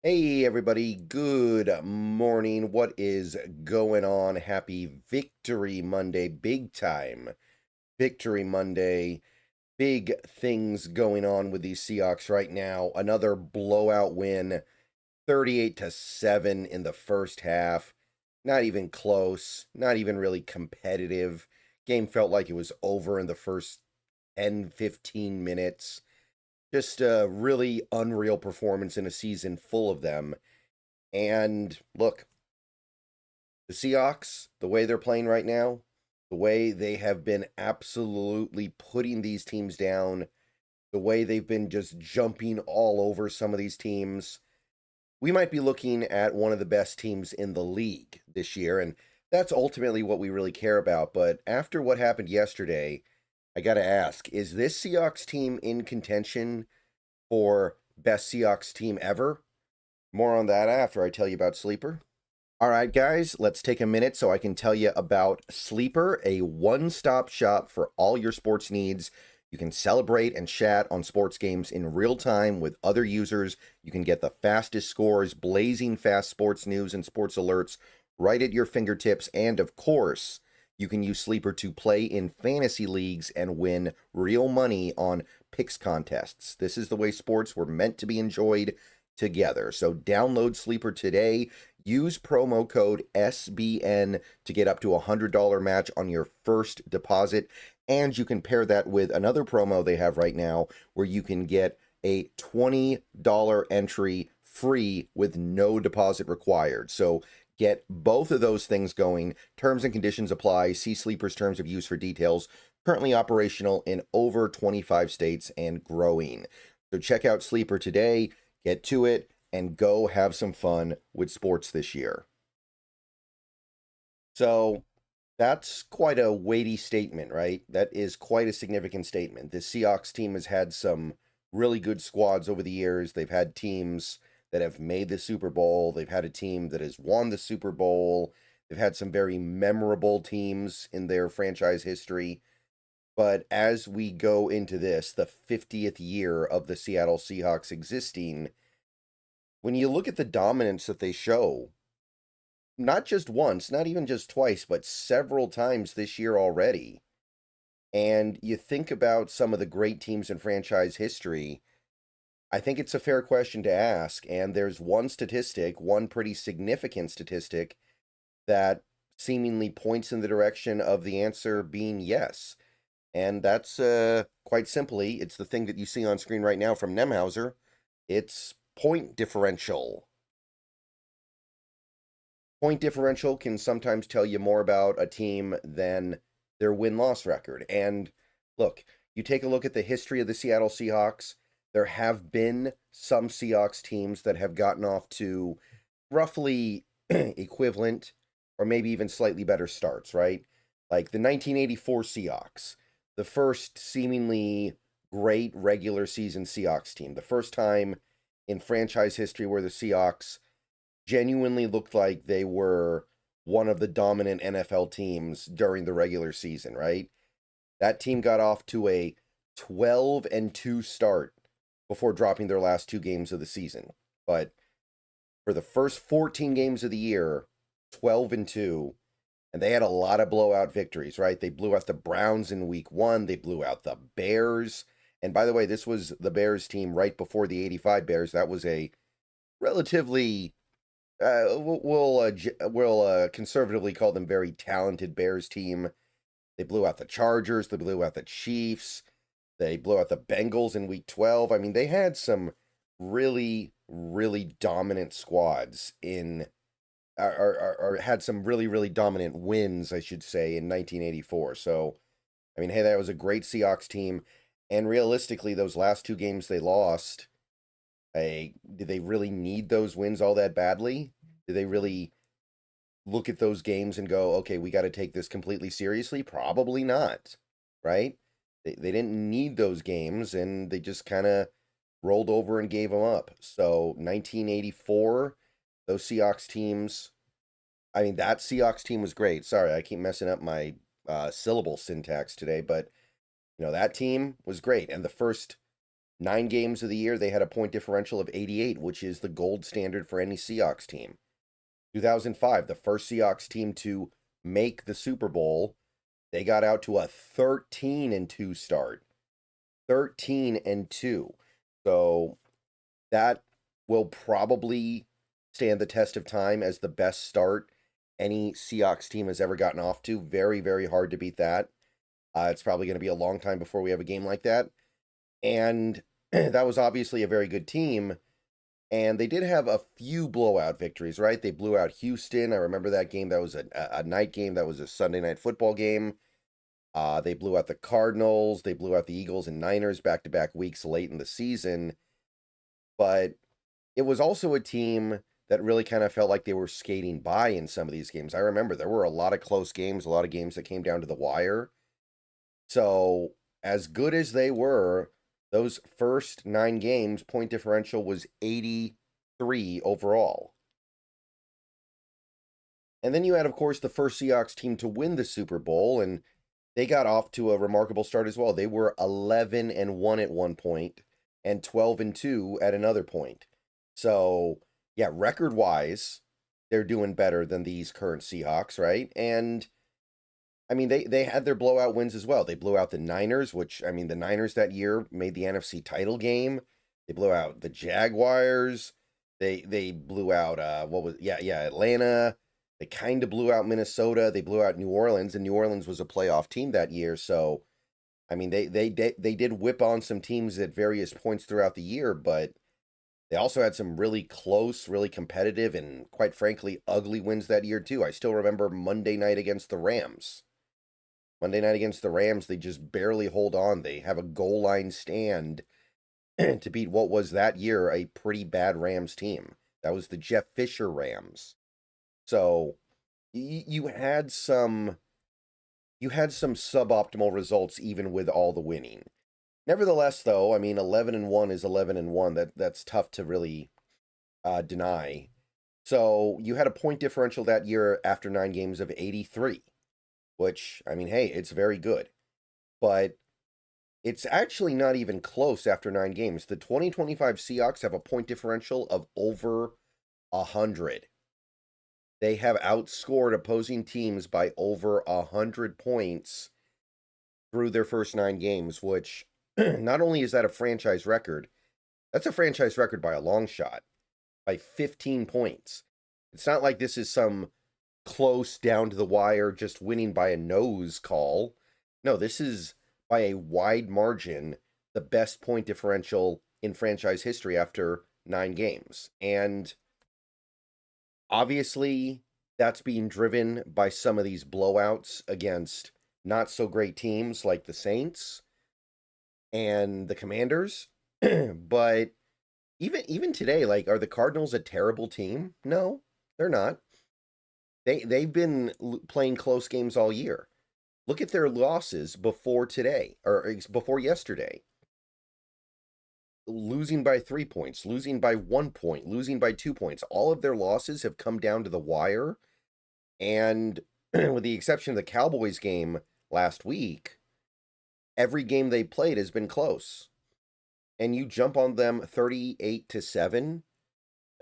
Hey everybody, good morning. What is going on? Happy Victory Monday, big time Victory Monday. Big things going on with these Seahawks right now. Another blowout win, 38-7 in the first half. Not even close, not even really competitive. Game felt like it was over in the first 10, 15 minutes. Just a really unreal performance in a season full of them. And look, the Seahawks, the way they're playing right now, the way they have been absolutely putting these teams down, the way they've been just jumping all over some of these teams, we might be looking at one of the best teams in the league this year. And that's ultimately what we really care about. But after what happened yesterday, I got to ask, is this Seahawks team in contention for best Seahawks team ever? More on that after I tell you about Sleeper. All right, guys, let's take a minute so I can tell you about Sleeper, a one-stop shop for all your sports needs. You can celebrate and chat on sports games in real time with other users. You can get the fastest scores, blazing fast sports news and sports alerts right at your fingertips. And of course, you can use Sleeper to play in fantasy leagues and win real money on picks contests. This is the way sports were meant to be enjoyed together. So download Sleeper today. Use promo code SBN to get up to a $100 match on your first deposit. And you can pair that with another promo they have right now where you can get a $20 entry free with no deposit required. So get both of those things going. Terms and conditions apply. See Sleeper's terms of use for details. Currently operational in over 25 states and growing. So check out Sleeper today. Get to it and go have some fun with sports this year. So that's quite a weighty statement, right? That is quite a significant statement. The Seahawks team has had some really good squads over the years. They've had teams that have made the Super Bowl, they've had a team that has won the Super Bowl, they've had some very memorable teams in their franchise history. But as we go into this, the 50th year of the Seattle Seahawks existing, when you look at the dominance that they show, not just once, not even just twice, but several times this year already, and you think about some of the great teams in franchise history, I think it's a fair question to ask. And there's one statistic, one pretty significant statistic, that seemingly points in the direction of the answer being yes. And that's quite simply, it's the thing that you see on screen right now from Nemhauser. It's point differential. Point differential can sometimes tell you more about a team than their win-loss record. And look, you take a look at the history of the Seattle Seahawks, there have been some Seahawks teams that have gotten off to roughly equivalent or maybe even slightly better starts, right? Like the 1984 Seahawks, the first seemingly great regular season Seahawks team, the first time in franchise history where the Seahawks genuinely looked like they were one of the dominant NFL teams during the regular season, right? That team got off to a 12-2 start before dropping their last two games of the season. But for the first 14 games of the year, 12-2, and they had a lot of blowout victories, right? They blew out the Browns in week 1, they blew out the Bears. And by the way, this was the Bears team right before the 85 Bears. That was a relatively we'll conservatively call them very talented Bears team. They blew out the Chargers. They blew out the Chiefs. They blew out the Bengals in week 12. I mean, they had some really, really dominant squads in, or had some really, really dominant wins, I should say, in 1984. So, I mean, hey, that was a great Seahawks team. And realistically, those last two games they lost, did they really need those wins all that badly? Did they really look at those games and go, okay, we got to take this completely seriously? Probably not, right? They didn't need those games and they just kind of rolled over and gave them up. So 1984, those Seahawks teams, I mean, that Seahawks team was great. Sorry, I keep messing up my syllable syntax today, but, that team was great. And the first 9 games of the year, they had a point differential of 88, which is the gold standard for any Seahawks team. 2005, the first Seahawks team to make the Super Bowl, they got out to a 13-2 start. 13-2. So that will probably stand the test of time as the best start any Seahawks team has ever gotten off to. Very, very hard to beat that. It's probably going to be a long time before we have a game like that. And that was obviously a very good team. And they did have a few blowout victories, right? They blew out Houston. I remember that game. That was a night game. That was a Sunday night football game. They blew out the Cardinals. They blew out the Eagles and Niners back-to-back weeks late in the season. But it was also a team that really kind of felt like they were skating by in some of these games. I remember there were a lot of close games, a lot of games that came down to the wire. So as good as they were, those first 9 games, point differential was 83 overall. And then you had, of course, the first Seahawks team to win the Super Bowl, and they got off to a remarkable start as well. They were 11-1 at one point and 12-2 at another point. So, yeah, record-wise, they're doing better than these current Seahawks, right? And I mean, they had their blowout wins as well. They blew out the Niners, which, I mean, the Niners that year made the NFC title game. They blew out the Jaguars. They blew out Atlanta. They kind of blew out Minnesota. They blew out New Orleans, and New Orleans was a playoff team that year. So, I mean, they did whip on some teams at various points throughout the year, but they also had some really close, really competitive, and quite frankly, ugly wins that year too. I still remember Monday night against the Rams. Monday night against the Rams, they just barely hold on. They have a goal line stand to beat what was that year a pretty bad Rams team. That was the Jeff Fisher Rams. So you had some suboptimal results even with all the winning. Nevertheless, though, I mean 11-1 is 11-1. That's tough to really deny. So you had a point differential that year after 9 games of 83. Which, I mean, hey, it's very good. But it's actually not even close after 9 games. The 2025 Seahawks have a point differential of over 100. They have outscored opposing teams by over 100 points through their first 9 games, which not only is that a franchise record, that's a franchise record by a long shot, by 15 points. It's not like this is some close down to the wire, just winning by a nose call. No, this is by a wide margin the best point differential in franchise history after 9 games. And obviously, that's being driven by some of these blowouts against not so great teams like the Saints and the Commanders. But even today, like, are the Cardinals a terrible team? No, they're not. They've been playing close games all year. Look at their losses before today, or before yesterday. Losing by 3 points, losing by 1 point, losing by 2 points. All of their losses have come down to the wire. And with the exception of the Cowboys game last week, every game they played has been close. And you jump on them 38-7.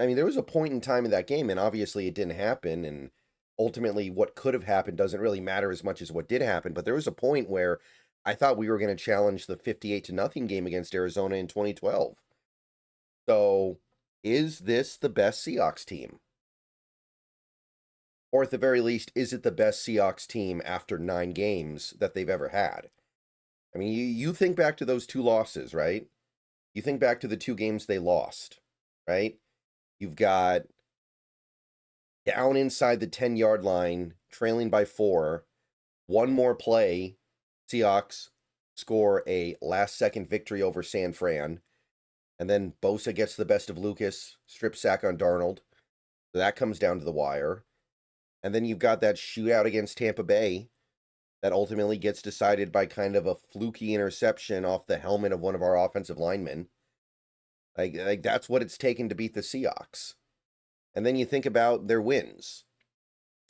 I mean, there was a point in time in that game, and obviously it didn't happen, and ultimately what could have happened doesn't really matter as much as what did happen. But there was a point where I thought we were going to challenge the 58-0 game against Arizona in 2012. So is this the best Seahawks team? Or at the very least, is it the best Seahawks team after 9 games that they've ever had? I mean, you think back to those 2 losses, right? You think back to the 2 games they lost, right? You've got down inside the 10-yard line, trailing by 4. One more play, Seahawks score a last-second victory over San Fran. And then Bosa gets the best of Lucas, strip sack on Darnold. So that comes down to the wire. And then you've got that shootout against Tampa Bay that ultimately gets decided by kind of a fluky interception off the helmet of one of our offensive linemen. Like that's what it's taken to beat the Seahawks. And then you think about their wins.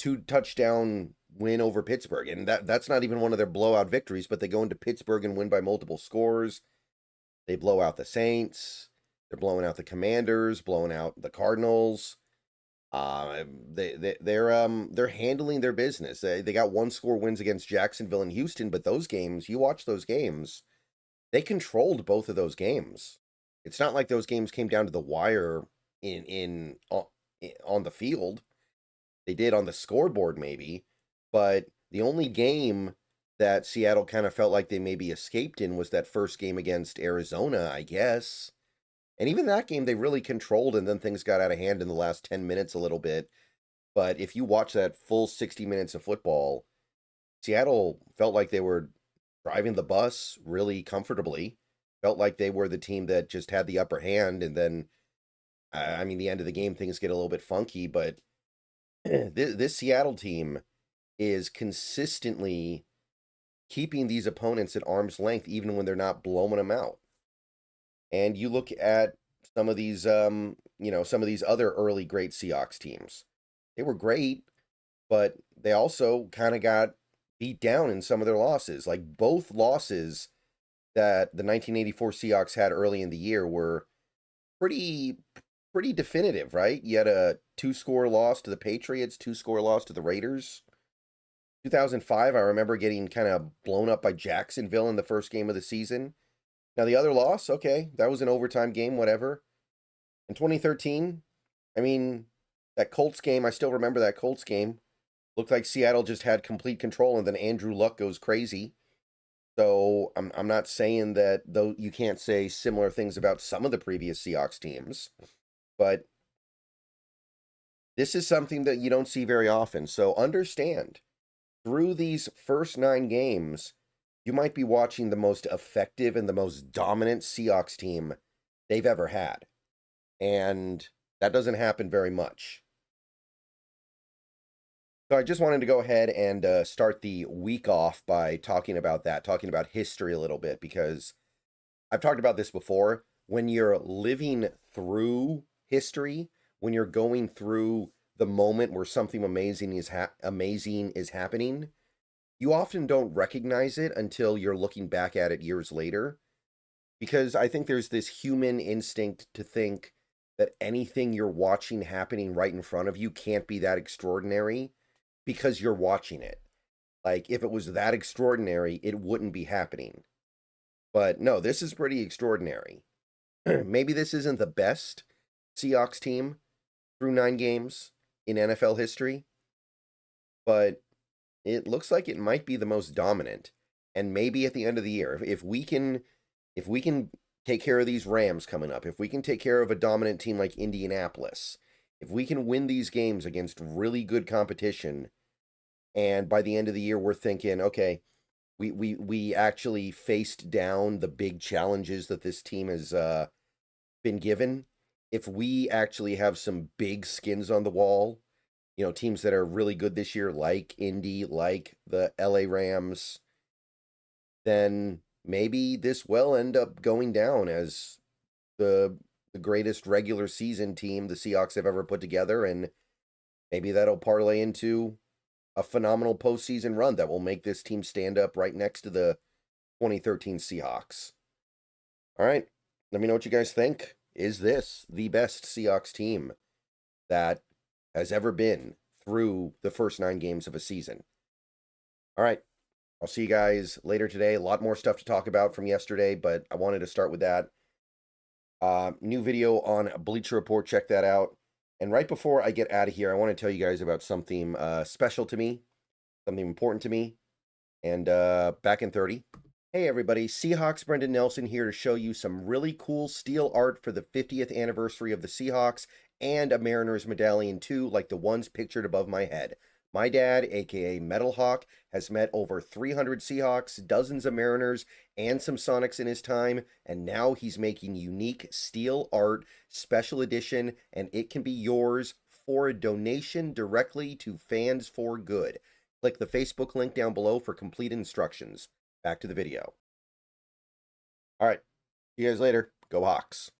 2-touchdown win over Pittsburgh. And that's not even one of their blowout victories, but they go into Pittsburgh and win by multiple scores. They blow out the Saints. They're blowing out the Commanders, blowing out the Cardinals. They're handling their business. They got 1-score wins against Jacksonville and Houston, but those games, you watch those games, they controlled both of those games. It's not like those games came down to the wire on the field. They did on the scoreboard maybe, but the only game that Seattle kind of felt like they maybe escaped in was that first game against Arizona, I guess. And even that game they really controlled, and then things got out of hand in the last 10 minutes a little bit. But if you watch that full 60 minutes of football, Seattle felt like they were driving the bus really comfortably. Felt like they were the team that just had the upper hand, and then, I mean, the end of the game, things get a little bit funky, but this Seattle team is consistently keeping these opponents at arm's length, even when they're not blowing them out. And you look at some of these, some of these other early great Seahawks teams. They were great, but they also kind of got beat down in some of their losses. Like both losses that the 1984 Seahawks had early in the year were pretty definitive, right? You had a 2-score loss to the Patriots, 2-score loss to the Raiders. 2005, I remember getting kind of blown up by Jacksonville in the first game of the season. Now, the other loss, okay, that was an overtime game, whatever. In 2013, I mean, that Colts game, I still remember that Colts game. Looked like Seattle just had complete control, and then Andrew Luck goes crazy. So I'm not saying that, though, you can't say similar things about some of the previous Seahawks teams, but this is something that you don't see very often. So understand, through these first 9 games, you might be watching the most effective and the most dominant Seahawks team they've ever had. And that doesn't happen very much. So I just wanted to go ahead and start the week off by talking about that, talking about history a little bit, because I've talked about this before. When you're living through history, when you're going through the moment where something amazing is happening, you often don't recognize it until you're looking back at it years later. Because I think there's this human instinct to think that anything you're watching happening right in front of you can't be that extraordinary because you're watching it. Like, if it was that extraordinary, it wouldn't be happening. But no, this is pretty extraordinary. Maybe this isn't the best Seahawks team through 9 games in NFL history, but it looks like it might be the most dominant. And maybe at the end of the year, if we can take care of these Rams coming up, if we can take care of a dominant team like Indianapolis, if we can win these games against really good competition, and by the end of the year we're thinking, okay, we actually faced down the big challenges that this team has been given. If we actually have some big skins on the wall, teams that are really good this year, like Indy, like the LA Rams, then maybe this will end up going down as the greatest regular season team the Seahawks have ever put together, and maybe that'll parlay into a phenomenal postseason run that will make this team stand up right next to the 2013 Seahawks. All right, let me know what you guys think. Is this the best Seahawks team that has ever been through the first 9 games of a season? All right, I'll see you guys later today. A lot more stuff to talk about from yesterday, but I wanted to start with that. New video on Bleacher Report. Check that out. And right before I get out of here, I want to tell you guys about something special to me, something important to me, and back in 30. Hey everybody, Seahawks Brendan Nelson here to show you some really cool steel art for the 50th anniversary of the Seahawks and a Mariners medallion too, like the ones pictured above my head. My dad, aka Metal Hawk, has met over 300 Seahawks, dozens of Mariners, and some Sonics in his time, and now he's making unique steel art, special edition, and it can be yours for a donation directly to Fans for Good. Click the Facebook link down below for complete instructions. Back to the video. All right, see you guys later. Go Hawks.